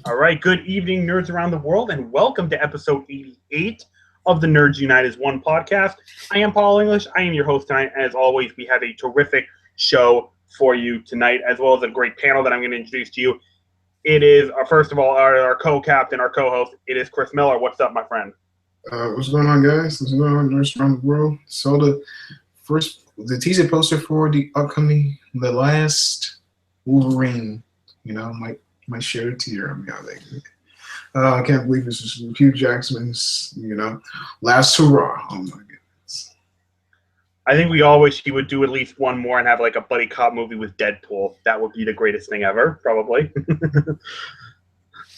All right, good evening, nerds around the world, and welcome to episode 88 of the Nerds Unite as One podcast. I am Paul English. I am your host tonight. As always, we have a terrific show for you tonight, as well as a great panel that I'm going to introduce to you. It is, first of all, our co-captain, our co-host. It is Chris Miller. What's up, my friend? What's going on, guys? What's going on, nerds around the world? Saw the teaser poster for the upcoming The Last Wolverine. You know, might shed a tear. I can't believe this is Hugh Jackman's, last hurrah. Oh my goodness. I think we all wish he would do at least one more and have like a buddy cop movie with Deadpool. That would be the greatest thing ever, probably.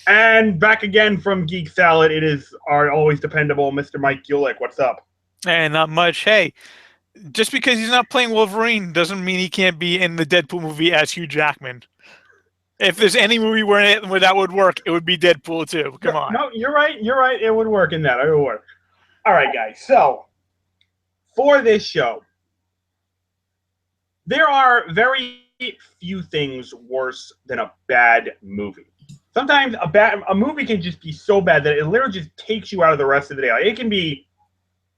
And back again from Geek Salad, it is our always dependable Mr. Mike Gulick. What's up? Hey, not much. Hey, just because he's not playing Wolverine doesn't mean he can't be in the Deadpool movie as Hugh Jackman. If there's any movie where that would work, it would be Deadpool too. Come on. No, you're right. You're right. It would work in that. It would work. All right, guys. So, for this show, there are very few things worse than a bad movie. Sometimes a movie can just be so bad that it literally just takes you out of the rest of the day. Like it can be,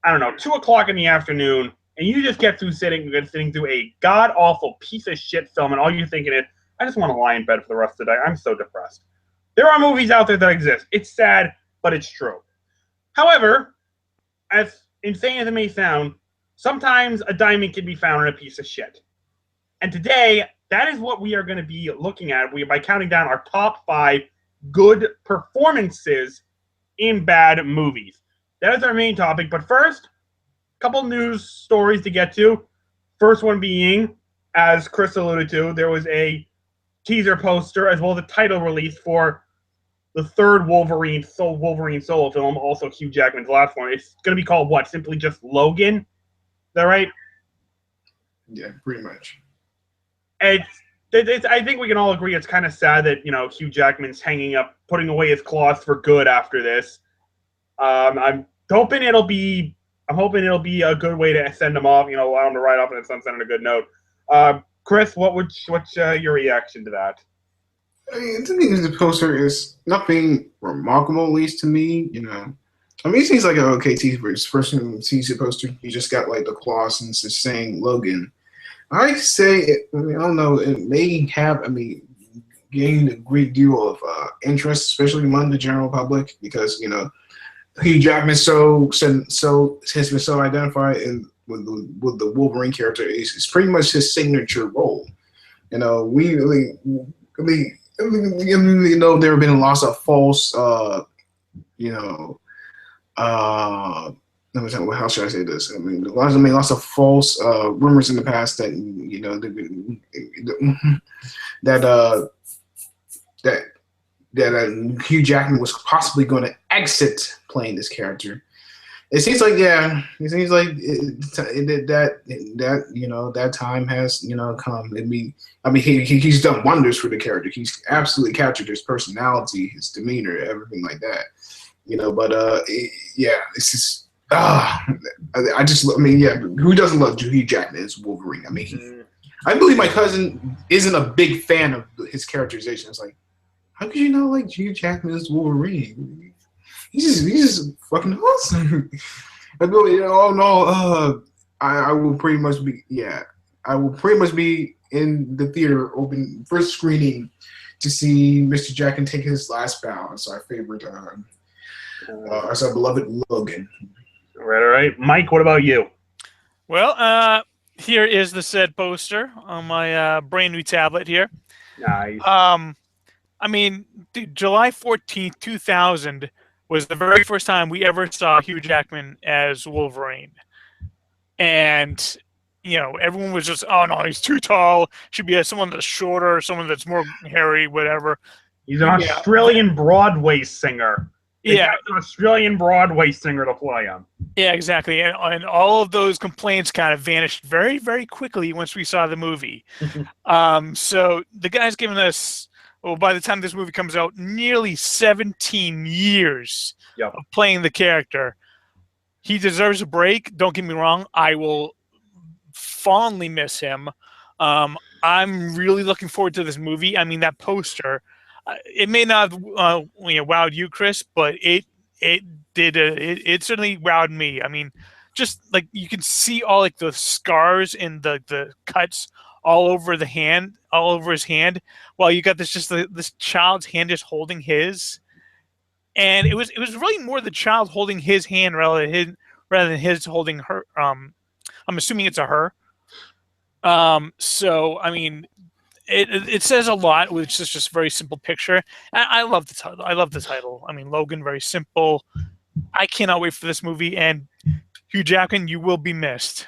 2 o'clock in the afternoon, and you just get through sitting through a god-awful piece of shit film, and all you're thinking is, I just want to lie in bed for the rest of the day. I'm so depressed. There are movies out there that exist. It's sad, but it's true. However, as insane as it may sound, sometimes a diamond can be found in a piece of shit. And today, that is what we are going to be looking at by counting down our top 5 good performances in bad movies. That is our main topic. But first, a couple news stories to get to. First one being, as Chris alluded to, there was a teaser poster as well as a title release for the third Wolverine solo film, also Hugh Jackman's last one. It's going to be called what? Simply just Logan? Is that right? Yeah, pretty much. I think we can all agree it's kind of sad that, Hugh Jackman's putting away his claws for good after this. I'm hoping it'll be a good way to send him off, allow him to ride off in the sunset on a good note. Chris, what's your reaction to that? I mean, the thing is, the poster is nothing remarkable, at least to me. It seems like an okay teaser. First teaser poster, you just got like the claws and it's just saying Logan. I say, I don't know, it may have, gained a great deal of interest, especially among the general public, because, Hugh Jackman has been so identified with the Wolverine character. It's pretty much his signature role. There have been lots of false, how should I say this? Lots of false rumors in the past that that Hugh Jackman was possibly going to exit playing this character. It seems like that time has come. He's done wonders for the character. He's absolutely captured his personality, his demeanor, everything like that. It's just. Who doesn't love Hugh Jackman as Wolverine? I believe my cousin isn't a big fan of his characterization. It's like, how could you not like Hugh Jackman as Wolverine? He's just fucking awesome. I will pretty much be in the theater open first screening to see Mr. Jackman take his last bow as our favorite, as our beloved Logan. All right. Mike, what about you? Well, here is the said poster on my brand new tablet here. Nice. Dude, July 14th, 2000 was the very first time we ever saw Hugh Jackman as Wolverine. And, everyone was just, oh no, he's too tall. Should be someone that's shorter, someone that's more hairy, whatever. He's an Australian Broadway singer. Yeah, an Australian Broadway singer to play him. Yeah, exactly. And all of those complaints kind of vanished very, very quickly once we saw the movie. So the guy's given us, by the time this movie comes out, nearly 17 years of playing the character. He deserves a break. Don't get me wrong. I will fondly miss him. I'm really looking forward to this movie. That poster, It may not have wowed you, Chris, but it did. It certainly wowed me. I mean, just like you can see all like the scars and the cuts all over the hand, all over his hand, while you got this child's hand just holding his, and it was really more the child holding his hand rather than his holding her. I'm assuming it's a her. So I mean. It says a lot with just a very simple picture. I love the title. I love the title. I mean, Logan, very simple. I cannot wait for this movie. And Hugh Jackman, you will be missed.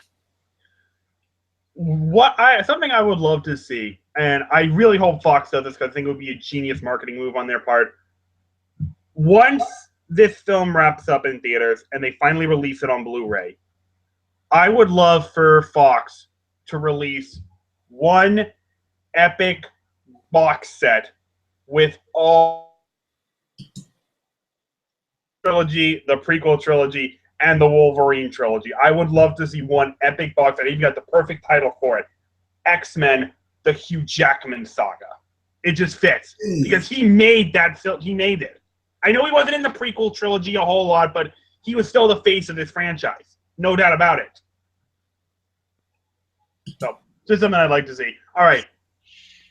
Something I would love to see, and I really hope Fox does this because I think it would be a genius marketing move on their part. Once this film wraps up in theaters and they finally release it on Blu-ray, I would love for Fox to release one epic box set with all trilogy, the prequel trilogy, and the Wolverine trilogy. I would love to see one epic box set. Even got the perfect title for it: X-Men: The Hugh Jackman Saga. It just fits because he made that film. He made it. I know he wasn't in the prequel trilogy a whole lot, but he was still the face of this franchise. No doubt about it. So, just something I'd like to see. All right.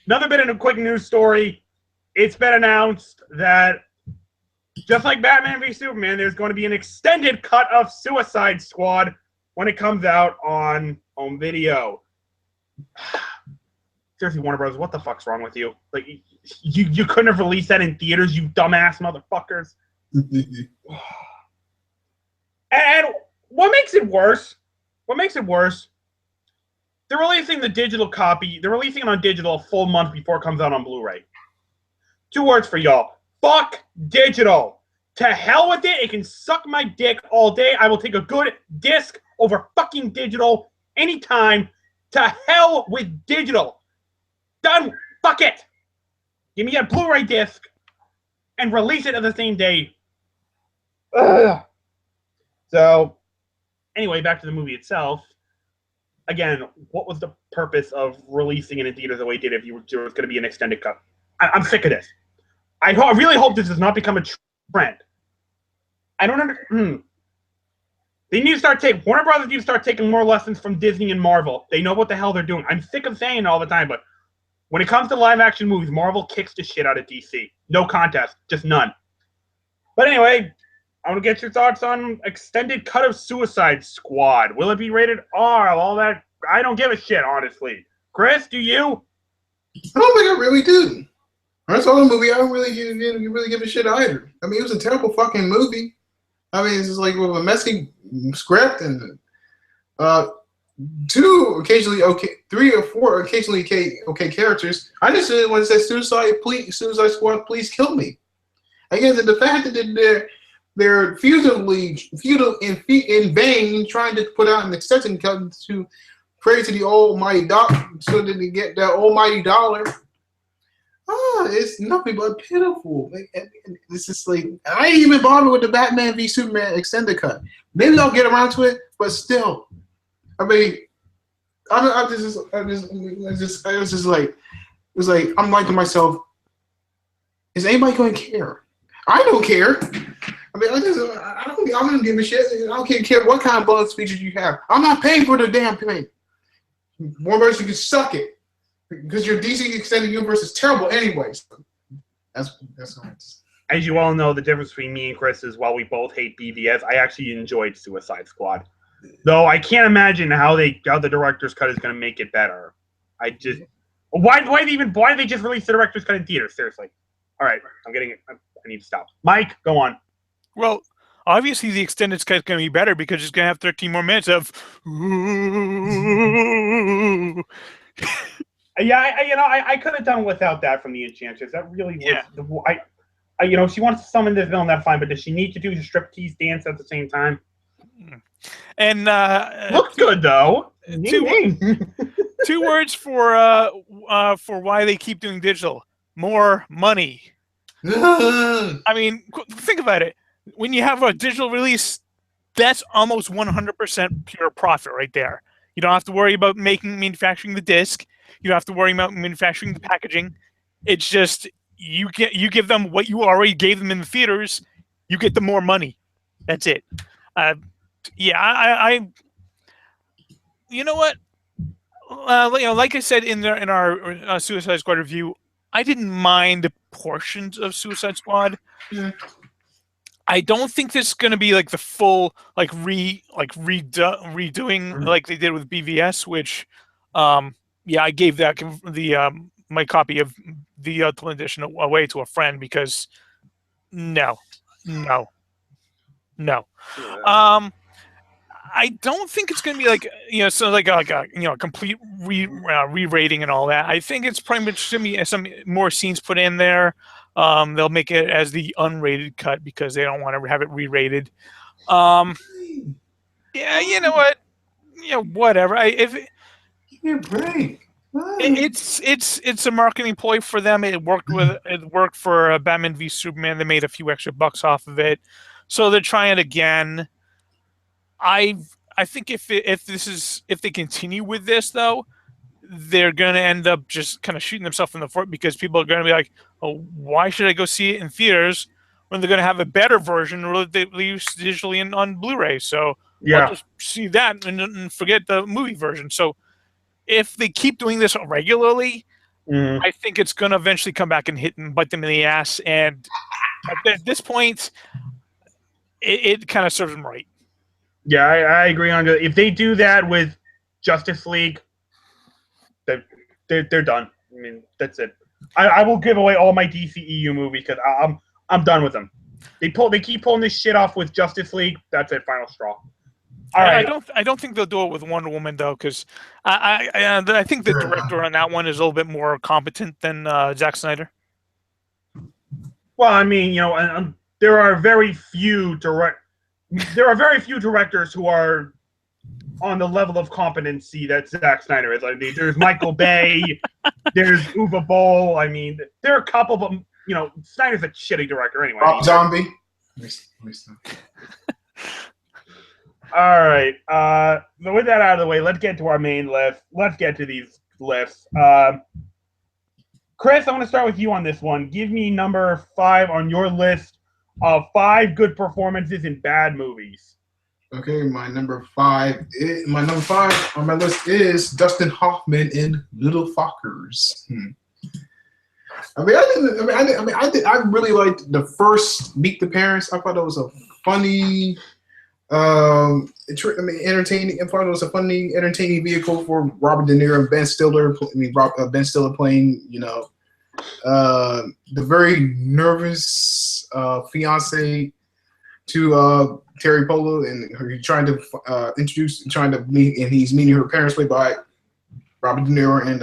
Another bit of a quick news story. It's been announced that just like Batman v Superman, there's going to be an extended cut of Suicide Squad when it comes out on home video. Seriously, Warner Bros., what the fuck's wrong with you? Like, you couldn't have released that in theaters, you dumbass motherfuckers. And what makes it worse? They're releasing the digital copy. They're releasing it on digital a full month before it comes out on Blu-ray. 2 words for y'all. Fuck digital. To hell with it. It can suck my dick all day. I will take a good disc over fucking digital anytime. To hell with digital. Done. Fuck it. Give me a Blu-ray disc and release it on the same day. Ugh. So, anyway, back to the movie itself. Again, what was the purpose of releasing it in theaters the way it did if there was going to be an extended cut? I'm sick of this. I really hope this does not become a trend. I don't understand. They need to start Warner Brothers need to start taking more lessons from Disney and Marvel. They know what the hell they're doing. I'm sick of saying it all the time, but when it comes to live action movies, Marvel kicks the shit out of DC. No contest, just none. But anyway, I want to get your thoughts on extended cut of Suicide Squad. Will it be rated R? All that. I don't give a shit, honestly. Chris, do you? I don't think I really do. I saw the movie. I don't really give a shit either. I mean, it was a terrible fucking movie. I mean, it's just like with a messy script and 2 occasionally okay, 3 or 4 occasionally okay characters. I just really want to say Suicide Squad, please kill me. Again, the fact that they're futile in vain trying to put out an extension cut to pray to the almighty dollar so that they get that almighty dollar. It's nothing but pitiful. It's just like, I ain't even bothered with the Batman v Superman extended cut. Maybe I'll get around to it, but still, I mean, I was just like, I'm like to myself, is anybody going to care? I don't care. I mean, I don't give a shit. I don't care what kind of bonus features you have. I'm not paying for the damn thing. Warner Bros., you can suck it. Because your DC Extended Universe is terrible anyways. That's nice. As you all know, the difference between me and Chris is while we both hate BVS, I actually enjoyed Suicide Squad. Though I can't imagine how the director's cut is going to make it better. Why did they just release the director's cut in theaters? Seriously. All right, I'm getting it. I need to stop. Mike, go on. Well, obviously the extended cut is going to be better because it's going to have 13 more minutes of. Yeah, I could have done without that from the Enchantress. That really was she wants to summon this villain, that's fine, but does she need to do the striptease dance at the same time? And looks good though. 2 words for why they keep doing digital: more money. I mean, think about it. When you have a digital release, that's almost 100% pure profit right there. You don't have to worry about manufacturing the disc. You don't have to worry about manufacturing the packaging. It's just you give them what you already gave them in the theaters. You get them more money. That's it. Yeah, I you know what? Like I said in our Suicide Squad review, I didn't mind portions of Suicide Squad. Yeah. I don't think this is going to be like the full redoing like they did with BVS, which yeah, I gave that my copy of the Ultimate Edition away to a friend because no. I don't think it's going to be like a complete re-rating and all that. I think it's pretty much going to be some more scenes put in there. They'll make it as the unrated cut because they don't want to have it re-rated. Yeah, you know what? Whatever. It's a marketing ploy for them. It worked for Batman v Superman. They made a few extra bucks off of it, so they're trying it again. I think if they continue with this though, they're going to end up just kind of shooting themselves in the foot because people are going to be like, oh, why should I go see it in theaters when they're going to have a better version released digitally on Blu-ray? So I'll just see that and forget the movie version. So if they keep doing this regularly, I think it's going to eventually come back and hit and bite them in the ass. And at this point, it kind of serves them right. Yeah, I agree on that. If they do that with Justice League, they're done. I mean, that's it. I will give away all my DCEU movies because I'm done with them. They keep pulling this shit off with Justice League. That's it, final straw. All right. I don't think they'll do it with Wonder Woman though, because I think the director on that one is a little bit more competent than Zack Snyder. Well, I mean, there are very few directors who are on the level of competency that Zack Snyder is. I mean, there's Michael Bay, there's Uwe Boll. I mean, there are a couple of them. Snyder's a shitty director anyway. Rob Zombie. All right. So with that out of the way, let's get to our main list. Let's get to these lists. Chris, I want to start with you on this one. Give me number 5 on your list of 5 good performances in bad movies. Okay, my number 5 on my list is Dustin Hoffman in Little Fockers. I really liked the first Meet the Parents. I thought it was a funny, entertaining. I thought it was a funny, entertaining vehicle for Robert De Niro and Ben Stiller. Ben Stiller playing, the very nervous fiance to Terry Polo, and he's trying to meet, and he's meeting her parents played by Robert De Niro and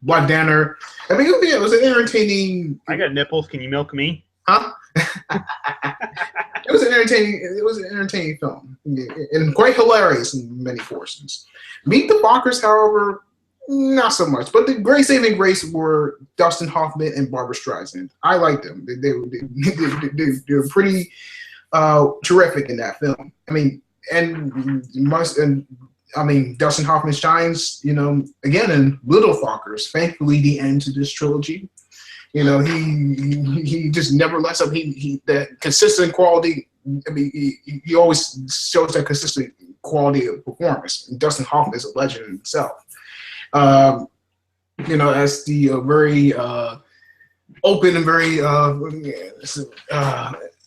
Black Danner. I mean, it was an entertaining. I got nipples. Can you milk me? Huh? It was an entertaining film, and quite hilarious in many portions. Meet the Fockers, however, not so much. But the great saving grace were Dustin Hoffman and Barbra Streisand. I liked them. They were pretty terrific in that film. I mean, Dustin Hoffman shines, again in Little Fockers. Thankfully, the end to this trilogy. He just never lets up. He that consistent quality. I mean, he always shows that consistent quality of performance. And Dustin Hoffman is a legend in himself. As the very open and very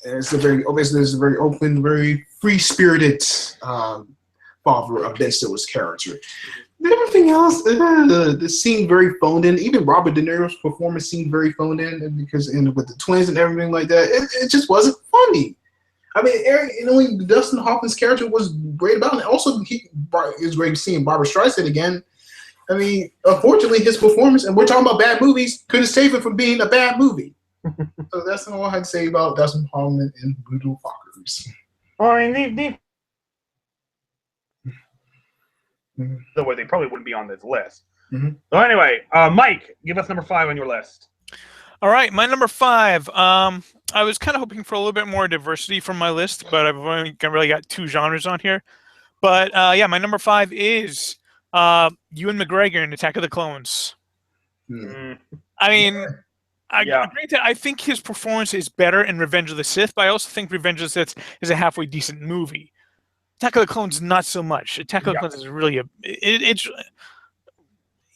it's a very open, very free-spirited father of Ben Stiller's character. Everything else, seemed very phoned in. Even Robert De Niro's performance seemed very phoned in, with the twins and everything like that, it just wasn't funny. I mean, Dustin Hoffman's character was great about it. Also, it was great seeing Barbra Streisand again. I mean, unfortunately, his performance, and we're talking about bad movies, couldn't save it from being a bad movie. So that's all I had to say about Dustin Hoffman and Little Fockers. I mean, the way they probably wouldn't be on this list. So anyway, Mike, give us number 5 on your list. All right, my number 5. I was kind of hoping for a little bit more diversity from my list, but I've only really got 2 genres on here. But yeah, my number 5 is Ewan McGregor in Attack of the Clones. I mean, Yeah. granted, I think his performance is better in Revenge of the Sith, but I also think Revenge of the Sith is a halfway decent movie. Attack of the Clones, not so much. Attack of the Clones is really George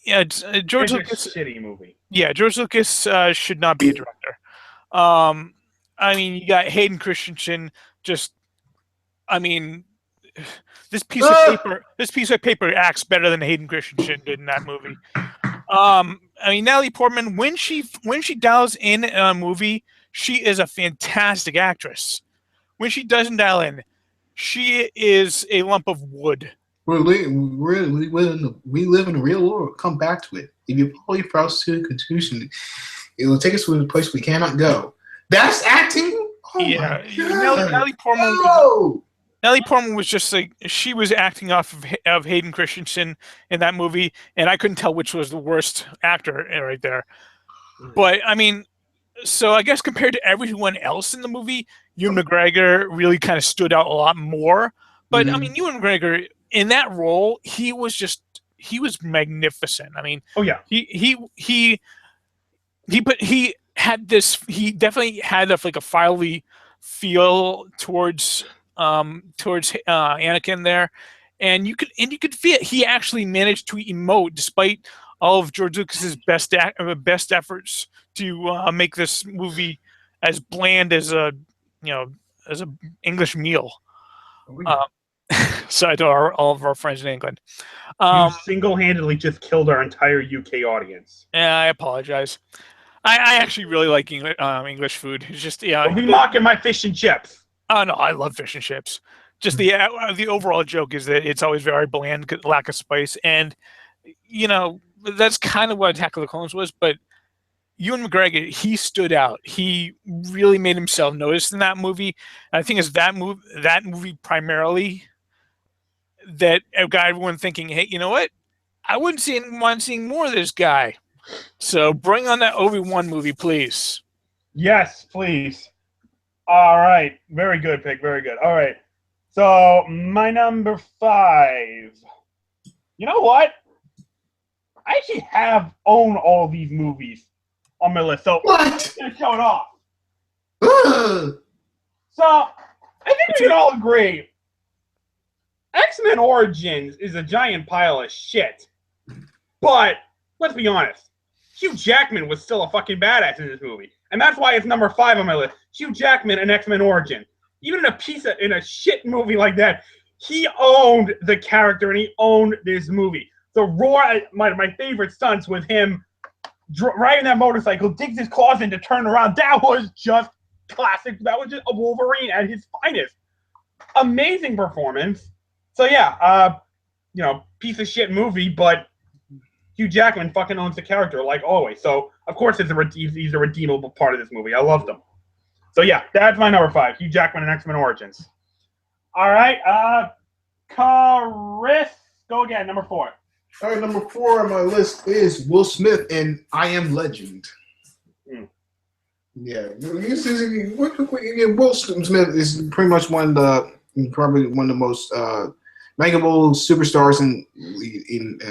It's Lucas. a shitty movie. Yeah, George Lucas should not be a director. I mean, you got Hayden Christensen. I mean, this piece of paper acts better than Hayden Christensen did in that movie. I mean, Natalie Portman, when she dials in a movie, she is a fantastic actress. When she doesn't dial in, she is a lump of wood. We live in a real world. Come back to it. If you follow your prostitute constitution, it will take us to a place we cannot go. That's acting. Oh Yeah, my God. Natalie Portman was just like, she was acting off of Hayden Christensen in that movie, and I couldn't tell which was the worst actor right there. But I mean, so I guess compared to everyone else in the movie, Ewan McGregor really kind of stood out a lot more. But I mean, Ewan McGregor in that role, he was magnificent. I mean, oh yeah, he definitely had like a fiery feel towards Anakin there, and you could feel it. He actually managed to emote despite all of George Lucas's best efforts to make this movie as bland as a English meal. Sorry to all of our friends in England. You single-handedly just killed our entire UK audience. Yeah, I apologize. I actually really like English food. It's just Don't be mocking my fish and chips. Oh no, I love fish and chips. Just the overall joke is that it's always very bland, lack of spice, and that's kind of what Attack of the Clones was. But Ewan McGregor, he stood out. He really made himself noticed in that movie. And I think it's that movie primarily that got everyone thinking, hey, you know what? I wouldn't mind seeing more of this guy. So bring on that Obi-Wan movie, please. Yes, please. All right. Very good, Pick. Very good. All right. So, my number 5. You know what? I actually own all these movies on my list. So, What? I'm just going to show it off. So, I think we can all agree Xmen Origins is a giant pile of shit. But, let's be honest. Hugh Jackman was still a fucking badass in this movie. And that's why it's number 5 on my list. Hugh Jackman and Xmen Origins. Even in a shit movie like that, he owned the character and he owned this movie. The roar, my favorite stunts with him riding that motorcycle, digs his claws in to turn around. That was just classic. That was just a Wolverine at his finest. Amazing performance. So yeah, piece of shit movie, but Hugh Jackman fucking owns the character like always. So of course he's a redeemable part of this movie. I loved him. So yeah, that's my number 5. Hugh Jackman and Xmen Origins. All right, Chris, go again. Number 4. All right, number 4 on my list is Will Smith in I Am Legend. Yeah, Will Smith is pretty much probably one of the most likable superstars in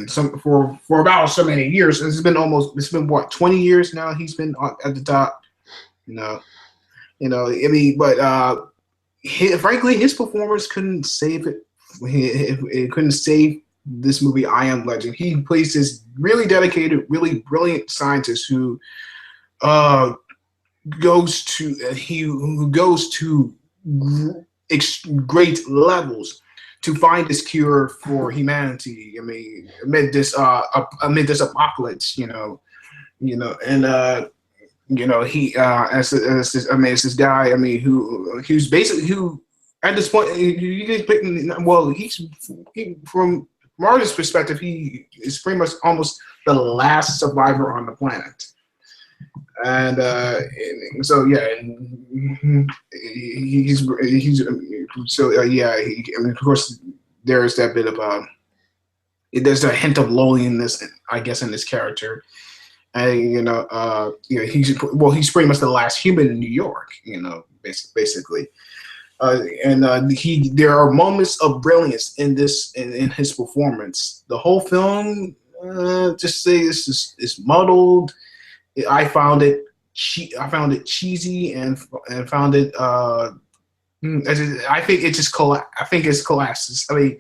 some for about so many years. It's been what, 20 years now. He's been at the top. Frankly, his performance couldn't save it. It couldn't save this movie, I Am Legend. He plays this really dedicated, really brilliant scientist who goes to great levels to find this cure for humanity. I mean, amid this apocalypse, he as this guy. I mean, who's basically at this point, from Marty's perspective, he is pretty much almost the last survivor on the planet. And so yeah, of course there's that bit of there's a hint of loneliness, I guess, in this character. And he's pretty much the last human in New York, basically. There are moments of brilliance in his performance. The whole film, just say it's muddled. I found it I found it cheesy and found it. I think it just I think it's collapses. I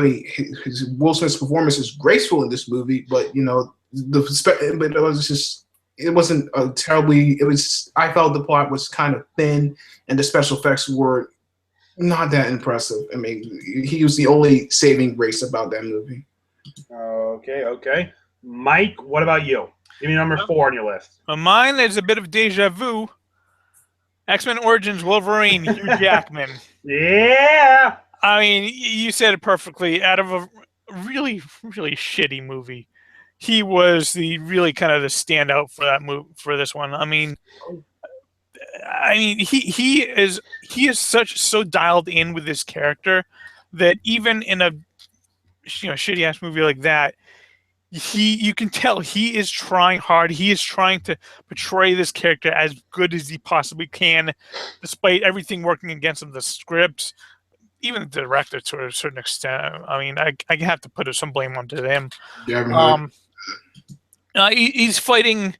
mean, his Will Smith's performance is graceful in this movie, but but it was just. It wasn't terribly. It was. I felt the plot was kind of thin, and the special effects were not that impressive. I mean, he was the only saving grace about that movie. Okay. Mike, what about you? Give me number 4 on your list. Mine is a bit of deja vu. X-Men Origins Wolverine, Hugh Jackman. Yeah. I mean, you said it perfectly. Out of a really, really shitty movie, he was the really kind of the standout for that for this one. I mean, he is so dialed in with this character that even in a shitty ass movie like that, you can tell he is trying hard. He is trying to portray this character as good as he possibly can, despite everything working against him. The script, even the director to a certain extent. I mean, I have to put some blame onto them. Yeah, he's fighting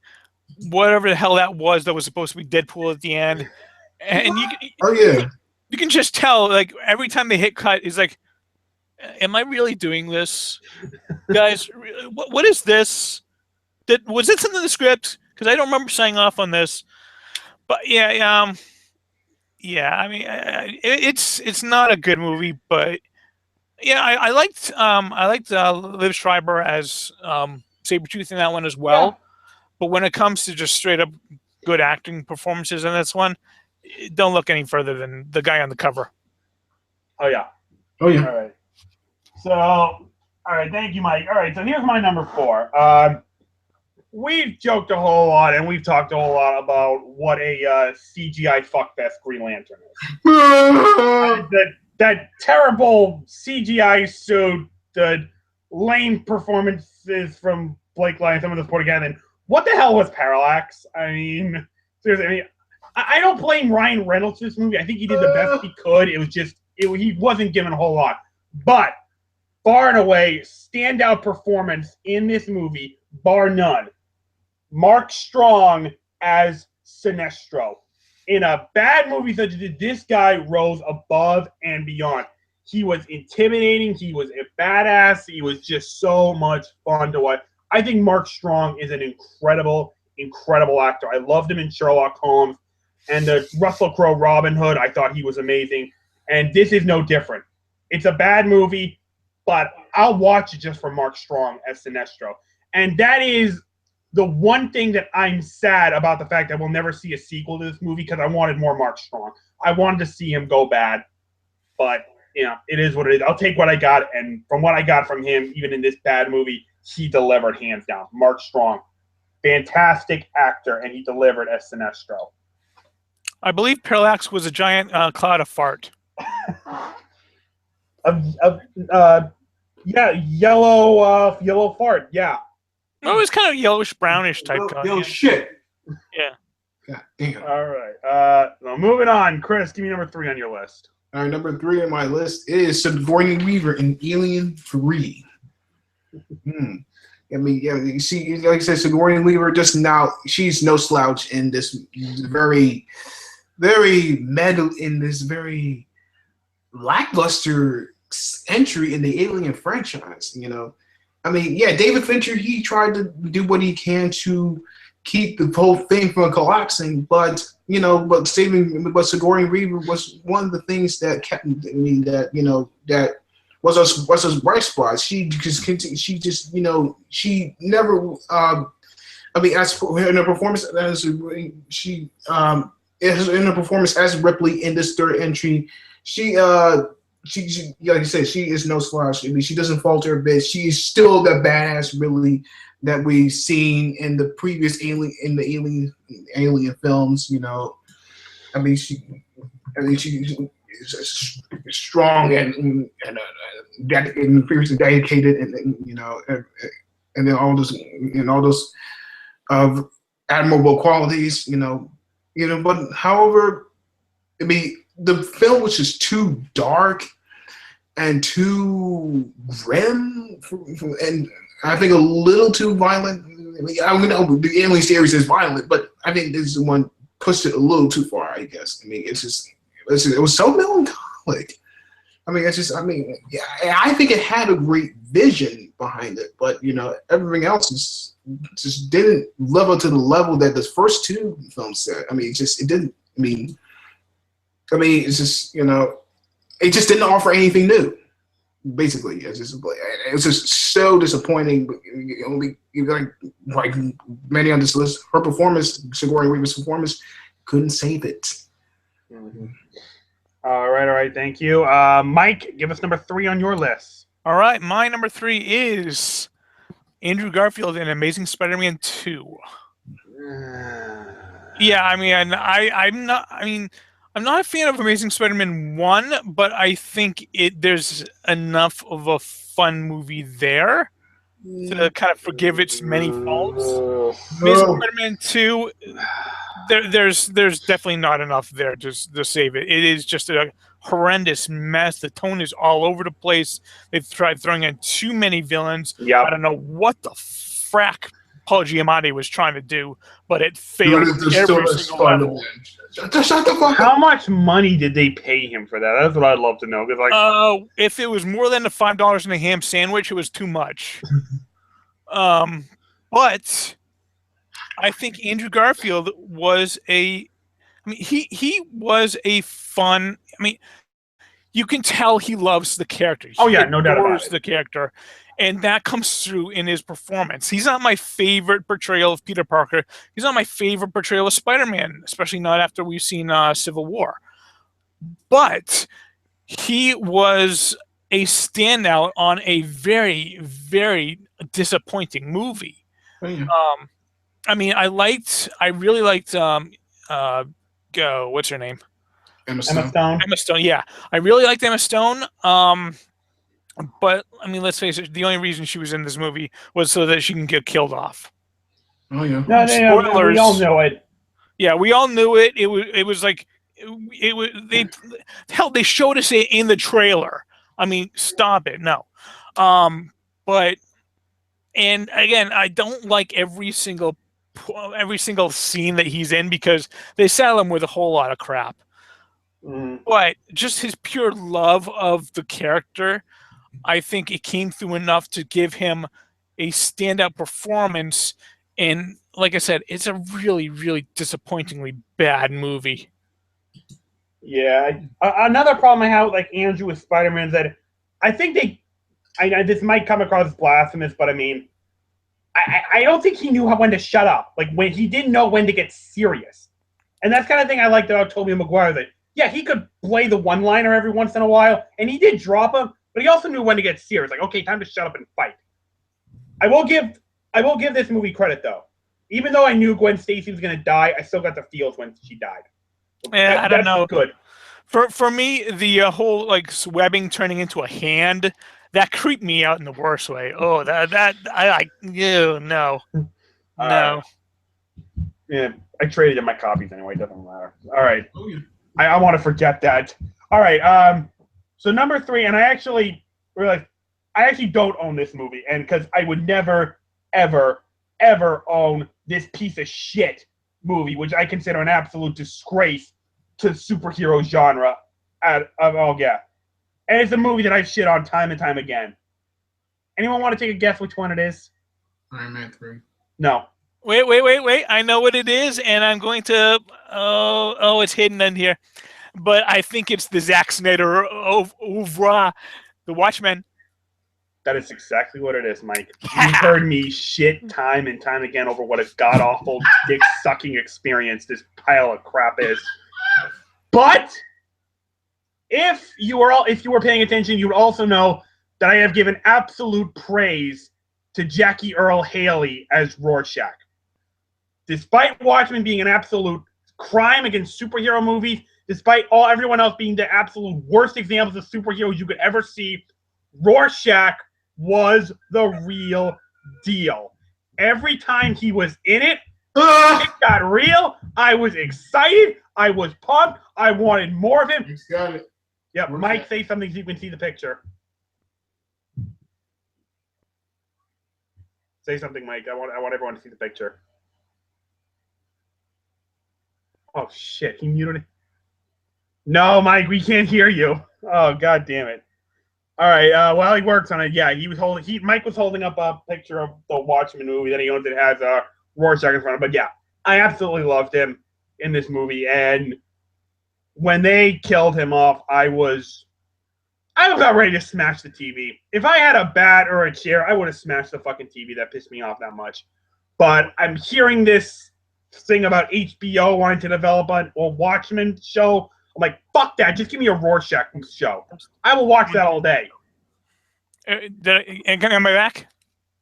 whatever the hell that was supposed to be Deadpool at the end, and you can just tell, like, every time they hit cut, he's like, am I really doing this, guys? What is this? Was this in the script? Because I don't remember signing off on this. But yeah. I mean, it's not a good movie, but yeah, I liked Liv Schreiber as Sabretooth in that one as well. Yeah. But when it comes to just straight up good acting performances in this one, don't look any further than the guy on the cover. Oh yeah. All right. So, all right, thank you, Mike. All right, so here's my number 4. We've joked a whole lot and we've talked a whole lot about what a CGI fuckfest Green Lantern is. That terrible CGI suit, the lame performances from Blake Lively, some of this put together. And what the hell was Parallax? I mean, seriously, I don't blame Ryan Reynolds for this movie. I think he did the best he could. It was just, he wasn't given a whole lot. But far and away, standout performance in this movie, bar none. Mark Strong as Sinestro. In a bad movie such as this guy rose above and beyond. He was intimidating. He was a badass. He was just so much fun to watch. I think Mark Strong is an incredible, incredible actor. I loved him in Sherlock Holmes. And the Russell Crowe Robin Hood, I thought he was amazing. And this is no different. It's a bad movie, but I'll watch it just for Mark Strong as Sinestro. And that is the one thing that I'm sad about, the fact that we'll never see a sequel to this movie, because I wanted more Mark Strong. I wanted to see him go bad. But, it is what it is. I'll take what I got. And from what I got from him, even in this bad movie, he delivered hands down. Mark Strong, fantastic actor, and he delivered as Sinestro. I believe Parallax was a giant cloud of fart. Yeah, yellow fart. Yeah. It was kind of yellowish, brownish type. Yellow shit. Yeah. God damn. All right. Well, moving on. Chris, give me number 3 on your list. All right, number 3 on my list is Sigourney Weaver in Alien 3. I mean, you see, like I said, Sigourney Weaver just now, she's no slouch in this very, very very lackluster entry in the Alien franchise, I mean, yeah, David Fincher, he tried to do what he can to keep the whole thing from collapsing, but Sigourney Weaver was one of the things that kept that was a bright spot. She never I mean, as in her performance as in her performance as Ripley in this third entry, she like you said, she is no slouch. I mean, she doesn't falter a bit. She is still the badass Ripley that we've seen in the previous Alien films. I mean, she is strong and previously dedicated, and then all those admirable qualities. But however, I mean, the film was just too dark and too grim, and I think a little too violent. I know the Alien series is violent, but I think this one pushed it a little too far. I guess. I mean, it was so melancholic. I mean, yeah, I think it had a great vision behind it, but everything else just didn't live up to the level that the first two films said. I mean, it didn't. I mean, it's just it just didn't offer anything new. Basically, it's just so disappointing. Like many on this list, her performance, Sigourney Weaver's performance, couldn't save it. Mm-hmm. All right. Thank you, Mike. Give us number 3 on your list. All right, my number 3 is Andrew Garfield in Amazing Spider-Man 2. Yeah, I mean, I'm not a fan of Amazing Spider-Man 1, but I think there's enough of a fun movie there to kind of forgive its many faults. Amazing Spider-Man 2, there's definitely not enough there to save it. It is just a horrendous mess. The tone is all over the place. They've tried throwing in too many villains. Yep. I don't know what the frack Paul Giamatti was trying to do, but it failed every single level. Shut the fuck up. How much money did they pay him for that? That's what I'd love to know. If it was more than the $5 and a ham sandwich, it was too much. But I think Andrew Garfield was he was a fun. I mean, you can tell he loves the character. Oh yeah, no doubt about it. The character, and that comes through in his performance. He's not my favorite portrayal of Peter Parker. He's not my favorite portrayal of Spider-Man, especially not after we've seen Civil War. But he was a standout on a very, very disappointing movie. Oh, yeah. I mean, I really liked what's her name? Emma Stone. Emma Stone, yeah. I really liked Emma Stone. But I mean, let's face it, the only reason she was in this movie was so that she can get killed off. Oh yeah. No, we all know it. Yeah, we all knew it. It was like they showed us it in the trailer. I mean, stop it. No. But and again, I don't like every single scene that he's in because they saddle him with a whole lot of crap. But just his pure love of the character, I think it came through enough to give him a standout performance. And like I said, it's a really, really disappointingly bad movie. Yeah. Another problem I have with like Andrew with Spider-Man is that I think this might come across as blasphemous, but I mean, I don't think he knew when to shut up. Like when he didn't know when to get serious. And that's kind of thing I liked about Tobey Maguire. That yeah, he could play the one-liner every once in a while, and he did drop him, but he also knew when to get serious. Like, okay, time to shut up and fight. I will give this movie credit though. Even though I knew Gwen Stacy was gonna die, I still got the feels when she died. Yeah, I don't know. Good. For me, the whole like webbing turning into a hand, that creeped me out in the worst way. Oh, that I like. Ew, no. Yeah, I traded in my copies anyway. It doesn't matter. All right. Oh, yeah. I want to forget that. All right. So number 3, and I actually don't own this movie, and because I would never, ever, ever own this piece of shit movie, which I consider an absolute disgrace to the superhero genre. And it's a movie that I've shit on time and time again. Anyone want to take a guess which one it is? Iron Man 3. No. Wait. I know what it is, and I'm going to... Oh, it's hidden in here. But I think it's the Zack Snyder oeuvre, The Watchmen. That is exactly what it is, Mike. You've heard me shit time and time again over what a god-awful, dick-sucking experience this pile of crap is. But if you were paying attention, you would also know that I have given absolute praise to Jackie Earle Haley as Rorschach. Despite Watchmen being an absolute crime against superhero movies, despite everyone else being the absolute worst examples of superheroes you could ever see, Rorschach was the real deal. Every time he was in it, it got real. I was excited. I was pumped. I wanted more of him. You got it. Yep, Mike, say something so you can see the picture. Say something, Mike. I want everyone to see the picture. Oh shit! He muted it. No, Mike, we can't hear you. Oh god damn it! All right. While he works on it, yeah, Mike was holding up a picture of the Watchmen movie that he owns. It has Rorschach in front of it. But yeah, I absolutely loved him in this movie, and when they killed him off, I was about ready to smash the TV. If I had a bat or a chair, I would have smashed the fucking TV. That pissed me off that much. But I'm hearing this thing about HBO wanting to develop a Watchmen show. I'm like, fuck that. Just give me a Rorschach show. I will watch that all day. And am I back?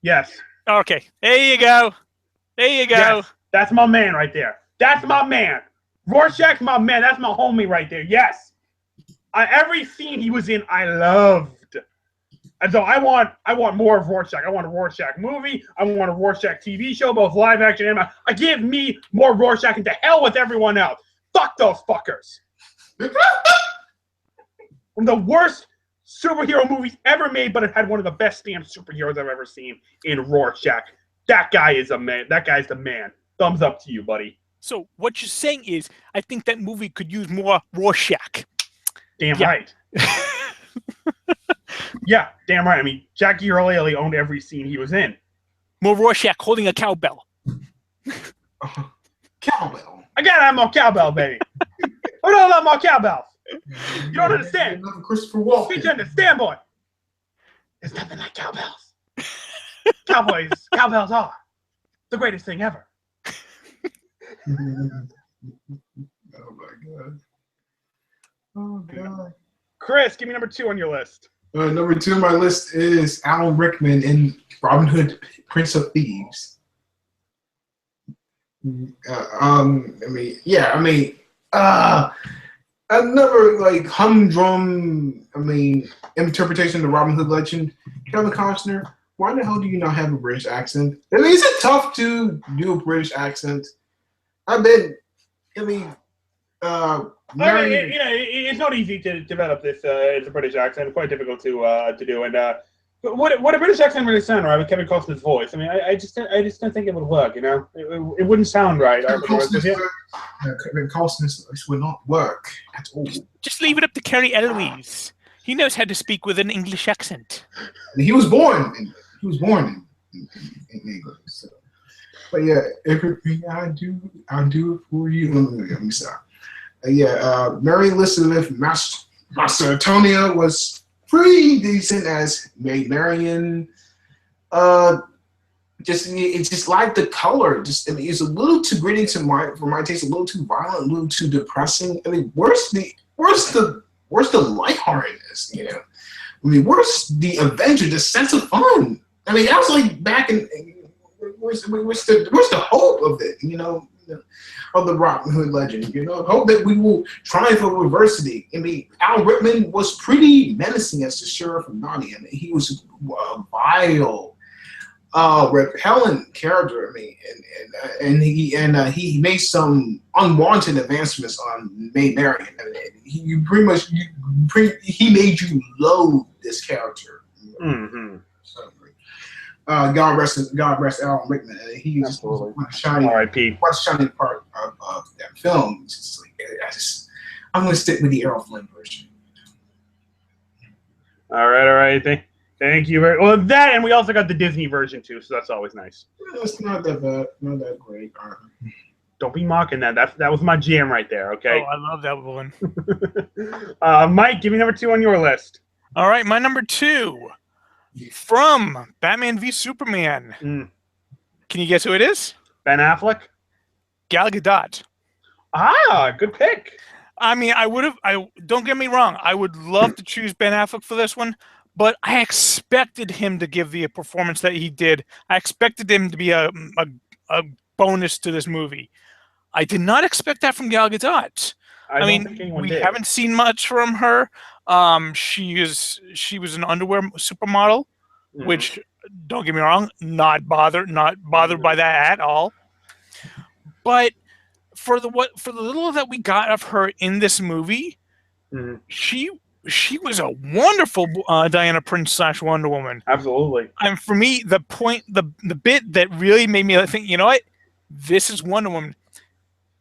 Yes. Okay. There you go. There you go. Yes. That's my man right there. That's my man. Rorschach's my man. That's my homie right there. Yes. Every scene he was in, I loved. And so I want more of Rorschach. I want a Rorschach movie. I want a Rorschach TV show, both live action and I give me more Rorschach and to hell with everyone else. Fuck those fuckers. One of the worst superhero movies ever made, but it had one of the best damn superheroes I've ever seen in Rorschach. That guy is a man. That guy's the man. Thumbs up to you, buddy. So what you're saying is, I think that movie could use more Rorschach. Damn right. Yeah, damn right. I mean, Jackie Earle owned every scene he was in. More Rorschach holding a cowbell. Cowbell. I gotta have more cowbell, baby. Who don't love more cowbells? You don't understand. Christopher Walken. You understand, boy. There's nothing like cowbells. Cowbells are the greatest thing ever. Oh my god. Oh god. Chris, give me number 2 on your list. Number 2 on my list is Alan Rickman in Robin Hood, Prince of Thieves. Another like humdrum, interpretation of the Robin Hood legend. Kevin Costner, why the hell do you not have a British accent? I mean, is it tough to do a British accent? It's not easy to develop this as a British accent. It's quite difficult to do. And what a British accent really sound right with Kevin Costner's voice? I mean, I just don't think it would work. You know, it wouldn't sound right. Kevin Costner's voice would not work at all. Just leave it up to Kerry Eloise. He knows how to speak with an English accent. He was born in England. So. But yeah, everything I do it for you. Let me stop. Mary Elizabeth Macedonia was pretty decent as Maid Marian. It's just like the color. It's a little too gritty for my taste. A little too violent. A little too depressing. I mean, where's the lightheartedness? You know, I mean, where's the adventure? The sense of fun. I mean, I was like back in. Where's the hope of it? You know. Of the Robin Hood legend, you know, hope that we will triumph over adversity. I mean, Al Rickman was pretty menacing as the sheriff of Nottingham. He was a vile, repellent character. I mean, and he made some unwanted advancements on Maid Marian. I mean, he made you loathe this character. Mm-hmm. So, God rest Alan Rickman. He was one shining part of that film. It's just like, I'm going to stick with the Errol Flynn version. All right. Thank you very well. That, and we also got the Disney version too, so that's always nice. It's not that bad, not that great. Don't be mocking that. That was my jam right there. Okay. Oh, I love that one. Mike, give me number 2 on your list. All right, my number 2. From Batman v Superman. Can you guess who it is? Ben Affleck? Gal Gadot. Ah, good pick. I mean, don't get me wrong, I would love to choose Ben Affleck for this one, but I expected him to give the performance that he did. I expected him to be a bonus to this movie. I did not expect that from Gal Gadot. I mean, we haven't seen much from her. She was an underwear supermodel, which, don't get me wrong, not bothered by that at all. But for the little that we got of her in this movie, she she was a wonderful Diana Prince / Wonder Woman. Absolutely. And for me, the bit that really made me think, you know what, this is Wonder Woman.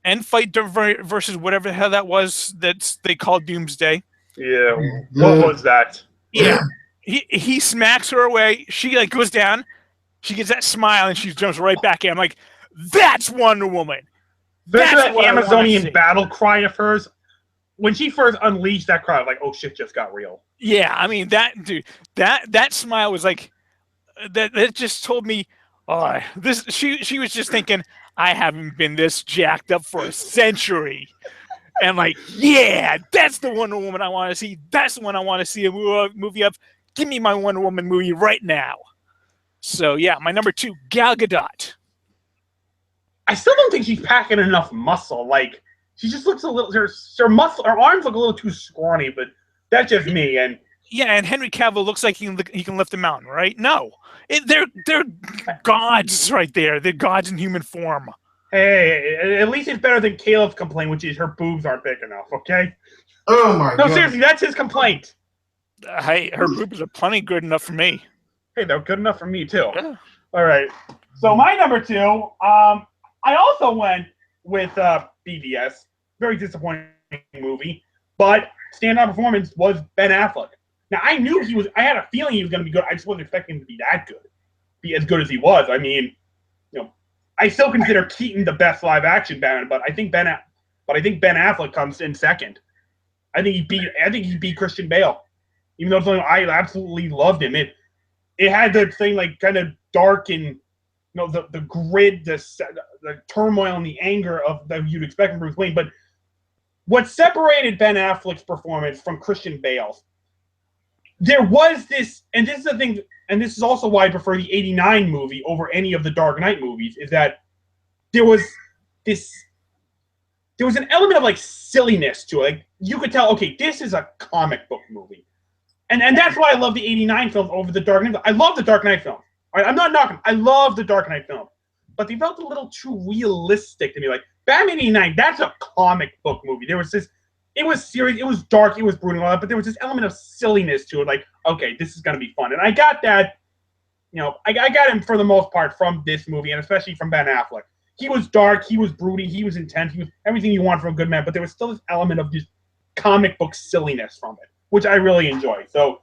End fight versus whatever the hell that was that they called Doomsday. Yeah. What was that? Yeah. He smacks her away. She like goes down. She gets that smile and she jumps right back in. I'm like, that's Wonder Woman. That's that Amazonian battle cry of hers. When she first unleashed that cry, I was like, oh shit, just got real. Yeah, I mean that smile was like that just told me, oh, this she was just thinking, I haven't been this jacked up for a century. And like, yeah, that's the Wonder Woman I want to see. That's the one I want to see a movie of. Give me my Wonder Woman movie right now. So yeah, my number 2, Gal Gadot. I still don't think she's packing enough muscle. Like, she just looks a little. Her arms look a little too scrawny, but that's just me. And yeah, and Henry Cavill looks like he can lift a mountain, right? No, they're gods right there. They're gods in human form. Hey, at least it's better than Caleb's complaint, which is her boobs aren't big enough. Okay. Oh my god. No, seriously, that's his complaint. Hey, her boobs are plenty good enough for me. Hey, they're good enough for me too. Yeah. All right. So my number 2, I also went with BVS. Very disappointing movie, but standout performance was Ben Affleck. Now I knew I had a feeling he was going to be good. I just wasn't expecting him to be that good, be as good as he was. I mean, I still consider Keaton the best live action Batman, but I think Ben Affleck comes in second. I think he beat Christian Bale, even though I absolutely loved him. It had the thing like kind of dark and the grid, the turmoil and the anger of that you'd expect from Bruce Wayne. But what separated Ben Affleck's performance from Christian Bale's, there was this, and this is the thing, and this is also why I prefer the '89 movie over any of the Dark Knight movies, is that there was an element of like silliness to it. Like you could tell, okay, this is a comic book movie, and that's why I love the '89 films over the Dark Knight. I love the Dark Knight film. All right, I'm not knocking. I love the Dark Knight film, but they felt a little too realistic to me. Like Batman '89, that's a comic book movie. There was this. It was serious, it was dark, it was brooding, all that, but there was this element of silliness to it, like, okay, this is going to be fun. And I got that, I got him for the most part from this movie, and especially from Ben Affleck. He was dark, he was brooding, he was intense, he was everything you want from a good man, but there was still this element of just comic book silliness from it, which I really enjoy. So,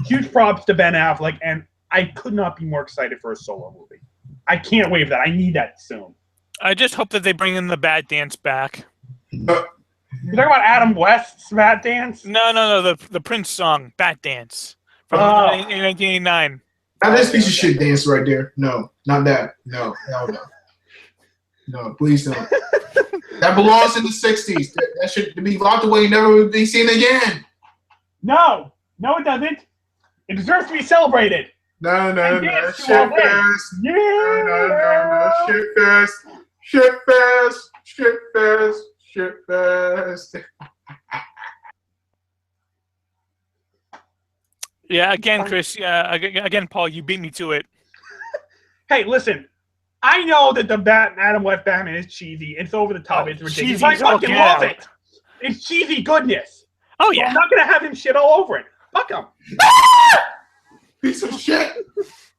huge props to Ben Affleck, and I could not be more excited for a solo movie. I can't wait for that. I need that soon. I just hope that they bring in the Bat Dance back. You talking about Adam West's Bat Dance? No, the Prince song, Bat Dance, from 1989. Now this piece of shit dance right there. No, not that. No, please don't. That belongs in the 60s. That should be locked away and never be seen again. No, it doesn't. It deserves to be celebrated. No, shit fest. Yeah. No, shit fest. Yeah, again, Chris. Yeah, again, Paul. You beat me to it. Hey, listen. I know that the Adam West Batman is cheesy. It's over the top. It's ridiculous. Cheesy, I fucking love it. It's cheesy goodness. Oh yeah. I'm not gonna have him shit all over it. Fuck him. Piece of shit.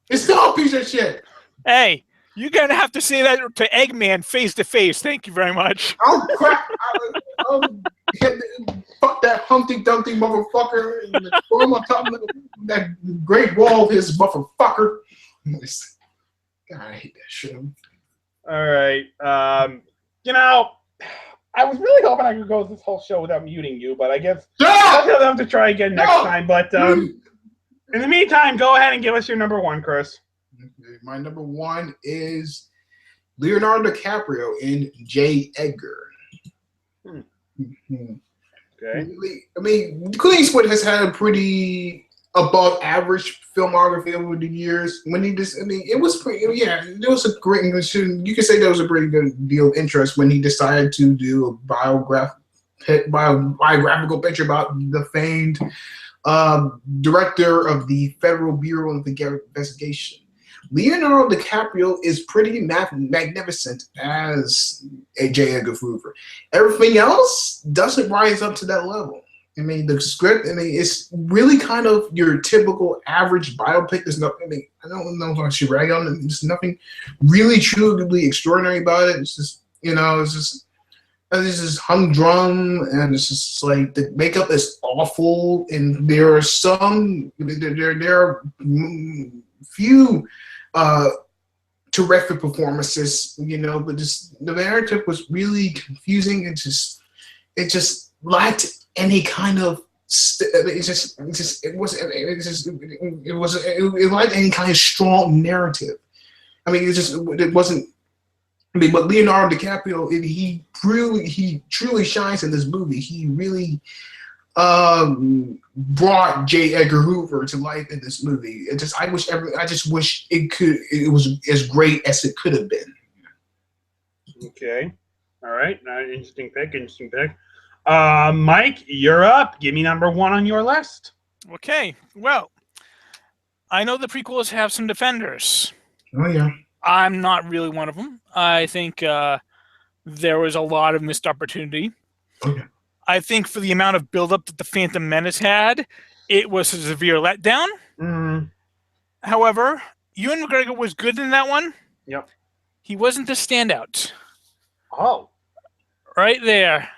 It's still a piece of shit. Hey, you're gonna have to say that to Eggman face to face. Thank you very much. Oh crap! Fuck that Humpty Dumpty motherfucker and throw him on top of that great wall of his motherfucker. God, I hate that shit. All right. I was really hoping I could go this whole show without muting you, but I guess I'll have to try again next time. But in the meantime, go ahead and give us your number 1, Chris. Okay, my number 1 is Leonardo DiCaprio in J. Edgar. Okay. I mean, Clint Eastwood has had a pretty above average filmography over the years. When he just, it was pretty, there was a great, you could say there was a pretty good deal of interest when he decided to do a biographical picture about the famed director of the Federal Bureau of Investigation. Leonardo DiCaprio is pretty magnificent as a J. Edgar Hoover. Everything else doesn't rise up to that level. I mean, the script, I mean, it's really kind of your typical average biopic. There's no, I mean, I don't know if I should rag on it. There's nothing really truly extraordinary about it. It's just, it's just humdrum, and it's just like the makeup is awful, and there are few terrific performances, but just the narrative was really confusing. It just lacked any kind of it lacked any kind of strong narrative. I mean, it wasn't. I mean, but Leonardo DiCaprio, he truly shines in this movie. He really brought J. Edgar Hoover to life in this movie. I just wish it was as great as it could have been. Okay, all right, interesting pick. Mike, you're up. Give me number one on your list. Okay, well, I know the prequels have some defenders. Oh yeah. I'm not really one of them. I think there was a lot of missed opportunity. Okay. I think for the amount of buildup that the Phantom Menace had, it was a severe letdown. Mm. However, Ewan McGregor was good in that one. Yep. He wasn't the standout. Oh. Right there.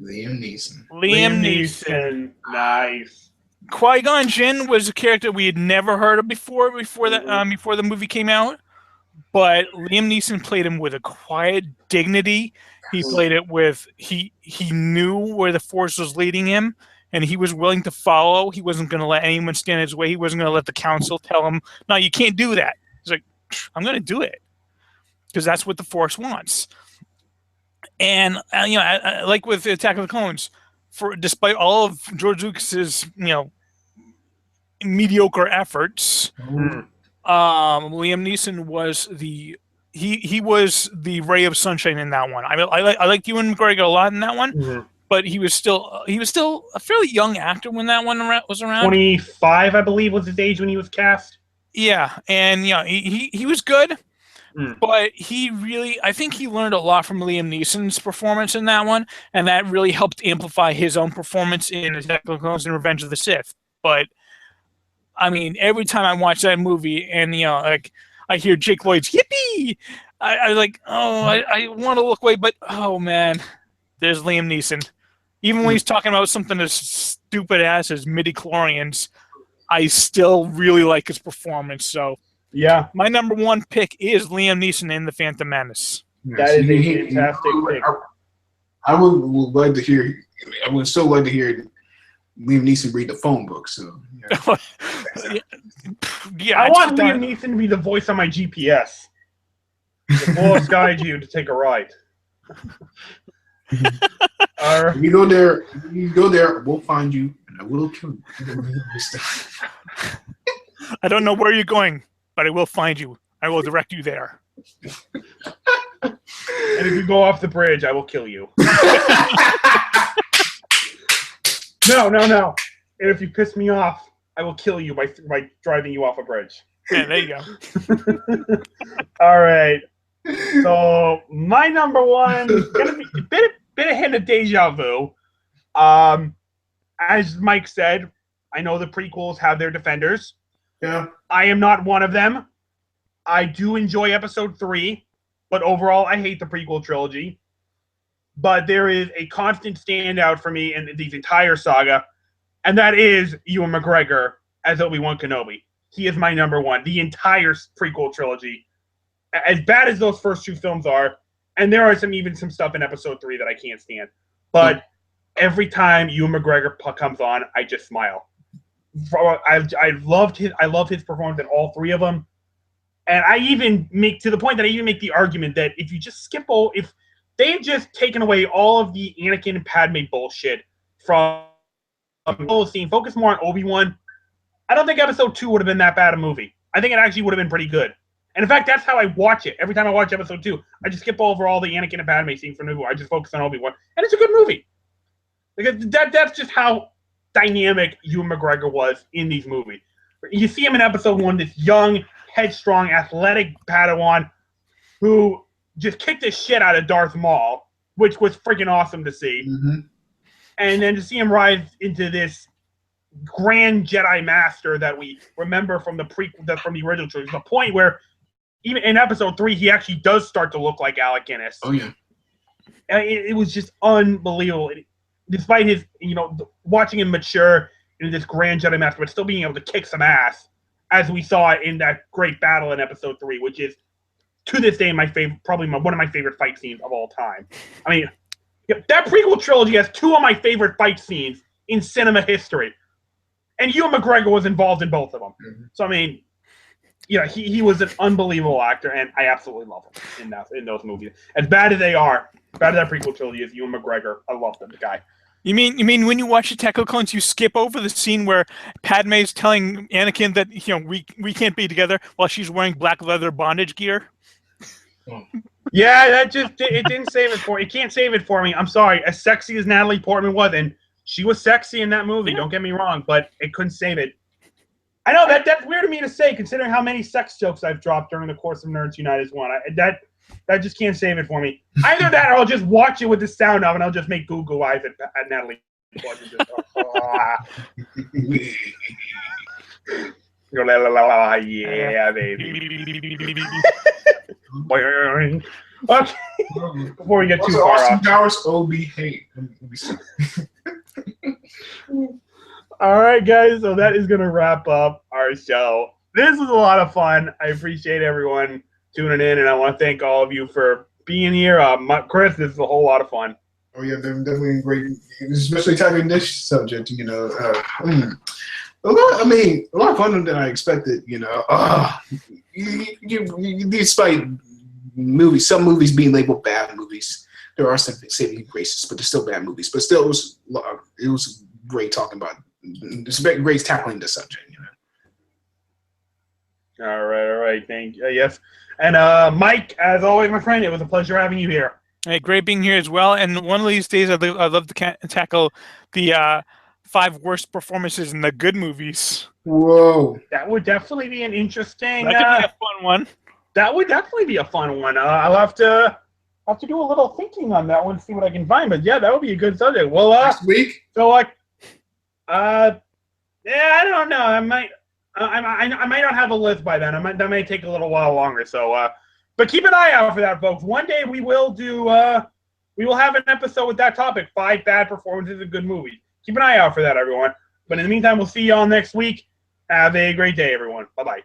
Liam Neeson. Liam Neeson. Nice. Qui-Gon Jinn was a character we had never heard of before the movie came out. But Liam Neeson played him with a quiet dignity. He played it with he knew where the Force was leading him, and he was willing to follow. He wasn't going to let anyone stand in his way. He wasn't going to let the council tell him, "No, you can't do that." He's like, "I'm going to do it because that's what the Force wants." And I, like with Attack of the Clones, despite all of George Lucas's mediocre efforts. Mm. Liam Neeson was he was the ray of sunshine in that one. I liked Ewan McGregor a lot in that one, but he was still a fairly young actor when that one was around. 25, I believe, was his age when he was cast. Yeah, and he was good, but I think he learned a lot from Liam Neeson's performance in that one, and that really helped amplify his own performance in Attack of the Clones and Revenge of the Sith. But I mean, every time I watch that movie and, I hear Jake Lloyd's yippee, I want to look away, but, oh, man, there's Liam Neeson. Even when he's talking about something as stupid as midi-chlorians, I still really like his performance. So, yeah, my number one pick is Liam Neeson in The Phantom Menace. That is a fantastic pick. I would so like to hear Liam Neeson read the phone book. So yeah, I want Liam Neeson to be the voice on my GPS. The voice guide you to take a ride. You go there, we'll find you, and I will kill you. I don't know where you're going, but I will find you. I will direct you there. And if you go off the bridge, I will kill you. No. And if you piss me off, I will kill you by driving you off a bridge. Yeah, there you go. All right. So my number one is gonna be a bit of hint of deja vu. As Mike said, I know the prequels have their defenders. Yeah. I am not one of them. I do enjoy Episode 3, but overall, I hate the prequel trilogy. But there is a constant standout for me in the entire saga, and that is Ewan McGregor as Obi-Wan Kenobi. He is my number one. The entire prequel trilogy, as bad as those first two films are, and there are even some stuff in Episode 3 that I can't stand. But every time Ewan McGregor comes on, I just smile. I love his performance in all three of them, and I even make the argument that if you just if they had just taken away all of the Anakin and Padme bullshit from the scene, focus more on Obi-Wan, I don't think Episode 2 would have been that bad a movie. I think it actually would have been pretty good. And in fact, that's how I watch it. Every time I watch Episode 2, I just skip over all the Anakin and Padme scenes from the movie. I just focus on Obi-Wan, and it's a good movie. Because that's just how dynamic Ewan McGregor was in these movies. You see him in Episode 1, this young, headstrong, athletic Padawan who just kicked the shit out of Darth Maul, which was freaking awesome to see. Mm-hmm. and then to see him rise into this grand Jedi Master that we remember from the from the original trilogy, the point where even in Episode 3 he actually does start to look like Alec Guinness. Oh yeah. It was just unbelievable. Despite his, watching him mature into this grand Jedi Master, but still being able to kick some ass, as we saw in that great battle in Episode 3, which is to this day my favorite, probably one of my favorite fight scenes of all time. I mean, that prequel trilogy has two of my favorite fight scenes in cinema history, and Ewan McGregor was involved in both of them. Mm-hmm. So I mean, he was an unbelievable actor, and I absolutely love him in those movies. As bad as they are, bad as that prequel trilogy is, Ewan McGregor, I love the guy. You mean when you watch Attack of the Clones, you skip over the scene where Padme's telling Anakin that we can't be together while she's wearing black leather bondage gear? Yeah, it didn't save it for me. It can't save it for me. I'm sorry. As sexy as Natalie Portman was, and she was sexy in that movie, don't get me wrong, but it couldn't save it. I know that's weird of me to say, considering how many sex jokes I've dropped during the course of Nerds United as one. That just can't save it for me. Either that, or I'll just watch it with the sound of, and I'll just make Google eyes at Natalie Portman. Yeah, baby. Okay. Before we get too far Austin off. Powers, OB hate. All right, guys. So that is going to wrap up our show. This was a lot of fun. I appreciate everyone tuning in, and I want to thank all of you for being here. Chris, this is a whole lot of fun. Oh yeah, definitely great, especially tackling this subject. A lot of fun than I expected. Despite some movies being labeled bad movies, there are some saving graces, but they're still bad movies. But still, it was great talking about. It's great tackling the subject. All right. Thank you. Yes. And Mike, as always, my friend, it was a pleasure having you here. Hey, great being here as well. And one of these days, I'd love to tackle the 5 worst performances in the good movies. Whoa. That would definitely be an interesting... That could be a fun one. That would definitely be a fun one. I'll have to do a little thinking on that one, see what I can find. But yeah, that would be a good subject. Well, next week? So, I don't know. I might not have a list by then. That may take a little while longer. So, but keep an eye out for that, folks. One day we will have an episode with that topic: 5 bad performances in good movies. Keep an eye out for that, everyone. But in the meantime, we'll see y'all next week. Have a great day, everyone. Bye-bye.